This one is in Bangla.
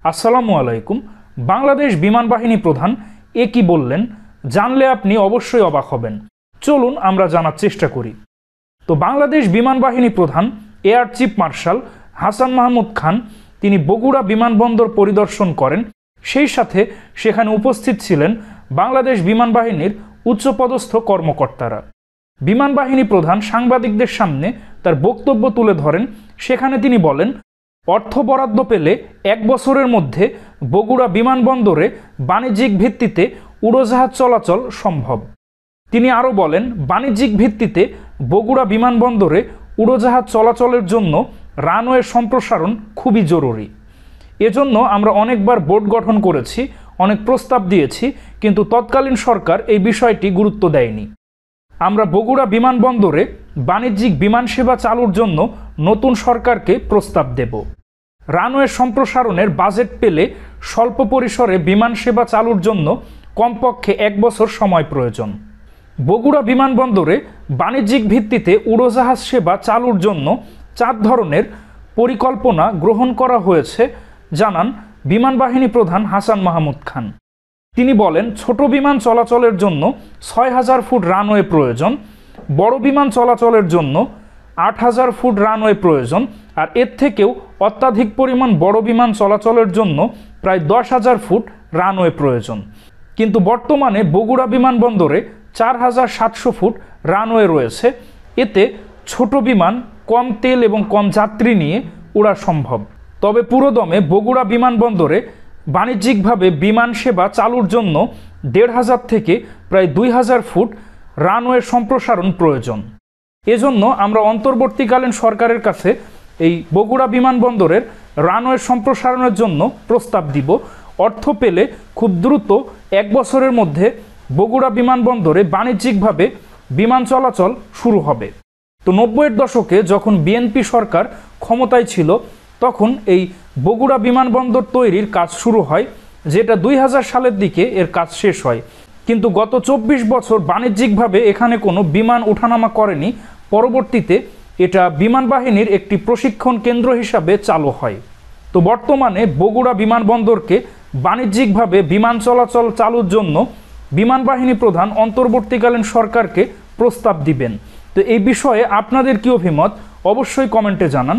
আসসালামু আলাইকুম। বাংলাদেশ বিমান বাহিনী প্রধান কি বললেন জানলে আপনি অবশ্যই অবাক হবেন। চলুন আমরা জানার চেষ্টা করি। তো বাংলাদেশ বিমান বাহিনী প্রধান air chief marshal Hasan Mahmud Khan তিনি বগুড়া বিমানবন্দর পরিদর্শন করেন। সেই সাথে সেখানে উপস্থিত ছিলেন বাংলাদেশ বিমান বাহিনীর উচ্চপদস্থ কর্মকর্তারা। বিমান বাহিনী প্রধান সাংবাদিকদের সামনে তার বক্তব্য তুলে ধরেন। সেখানে তিনি বলেন, অর্থ বরাদ্দ পেলে 1 বছরের মধ্যে বগুড়া বিমানবন্দরে বাণিজ্যিক ভিত্তিতে উড়োজাহাজ চলাচল সম্ভব। তিনি আরও বলেন, বাণিজ্যিক ভিত্তিতে বগুড়া বিমানবন্দরে উড়োজাহাজ চলাচলের জন্য রানওয়ে সম্প্রসারণ খুবই জরুরি। এজন্য আমরা অনেকবার বোর্ড গঠন করেছি, অনেক প্রস্তাব দিয়েছি, কিন্তু তৎকালীন সরকার এই বিষয়টি গুরুত্ব দেয়নি। আমরা বগুড়া বিমানবন্দরে বাণিজ্যিক বিমান সেবা চালুর জন্য নতুন সরকারকে প্রস্তাব দেব। রানওয়ে সম্প্রসারণের বাজেট পেলে স্বল্প পরিসরে বিমান সেবা চালুর জন্য কমপক্ষে 1 বছর সময় প্রয়োজন। বগুড়া বিমানবন্দরে বাণিজ্যিক ভিত্তিতে উড়োজাহাজ সেবা চালুর জন্য 4 ধরনের পরিকল্পনা গ্রহণ করা হয়েছে জানান বিমান বাহিনী প্রধান হাসান মাহমুদ খান। তিনি বলেন, ছোট বিমান চলাচলের জন্য 6000 ফুট রানওয়ে প্রয়োজন, বড় বিমান চলাচলের জন্য 8000 ফুট রানওয়ে প্রয়োজন, আর এর থেকেও অত্যাধিক পরিমাণ বড় বিমান চলাচলের জন্য প্রায় 10,000 ফুট রানওয়ে প্রয়োজন। কিন্তু বর্তমানে বগুড়া বিমানবন্দরে 4700 ফুট রানওয়ে রয়েছে। এতে ছোট বিমান কম তেল এবং কম যাত্রী নিয়ে উড়া সম্ভব। তবে পুরোদমে বগুড়া বিমানবন্দরে বাণিজ্যিকভাবে বিমান সেবা চালুর জন্য 1500 থেকে প্রায় 2000 ফুট রানওয়ে সম্প্রসারণ প্রয়োজন। এজন্য আমরা অন্তর্বর্তীকালীন সরকারের কাছে এই বগুড়া বিমানবন্দরের রানওয়ে সম্প্রসারণের জন্য প্রস্তাব দিব। অর্থ পেলে খুব দ্রুত 1 বছরের মধ্যে বগুড়া বিমানবন্দরে বাণিজ্যিকভাবে বিমান চলাচল শুরু হবে। তো 90-এর দশকে যখন বিএনপি সরকার ক্ষমতায় ছিল, তখন এই বগুড়া বিমানবন্দর তৈরির কাজ শুরু হয়, যেটা 2000 সালের দিকে এর কাজ শেষ হয়। কিন্তু গত 24 বছর বাণিজ্যিকভাবে এখানে কোনো বিমান ওঠানামা করেনি। পরবর্তীতে এটা বিমান বাহিনীর একটি প্রশিক্ষণ কেন্দ্র হিসাবে চালু হয়। তো বর্তমানে বগুড়া বিমানবন্দরকে বাণিজ্যিকভাবে বিমান চলাচল চালুর জন্য বিমান বাহিনী প্রধান অন্তর্বর্তীকালীন সরকারকে প্রস্তাব দিবেন। তো এই বিষয়ে আপনাদের কি অভিমত অবশ্যই কমেন্টে জানান।